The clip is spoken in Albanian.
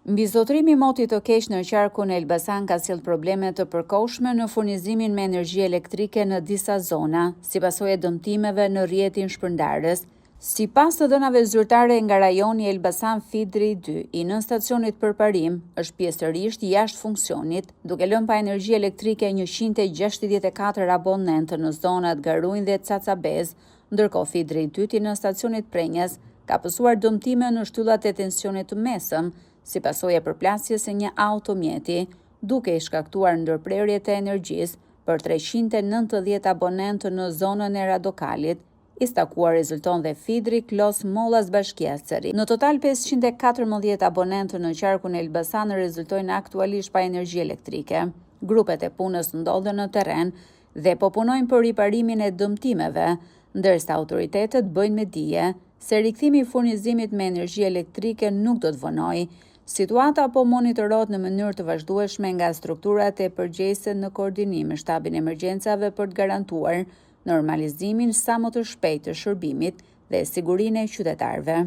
Mbi zotrimi i motit të keq në qarkun e Elbasan ka sjellë probleme të përkohshme në furnizimin me energji elektrike në disa zona, si pasojë e dëmtimeve në rrjetin shpërndarës. Sipas të dhënave zyrtare nga rajoni Elbasan Fidri 2, i nën stacionit përparim është pjesërisht jashtë funksionit, duke lënë pa energji elektrike 164 abonentë në zonat Garujnë dhe Cacabez, ndërkohë Fidri 2 i nën stacionit Prenjas ka pësuar dëmtime në shtyllat e tensionit të mesëm, si pasojë e përplasjes së një automjeti, duke i shkaktuar ndërprerje të energjisë për 390 abonentë në zonën e Radokalit, i stakuar rezulton dhe Fidri Klos Mollas Bashkiaceri. Në total 514 abonentë në qarkun e Elbasan rezultojnë aktualisht pa energji elektrike. Grupet e punës ndodhen në terren dhe po punojnë për riparimin e dëmtimeve, ndërsa autoritetet bëjnë me dije se rikthimi i furnizimit me energji elektrike nuk do të vënojë. Situata po monitorohet në mënyrë të vazhdueshme nga strukturat e përgjegjëse në koordinim me shtabin e emergjencave për të garantuar normalizimin sa më të shpejtë të shërbimit dhe sigurinë e qytetarëve.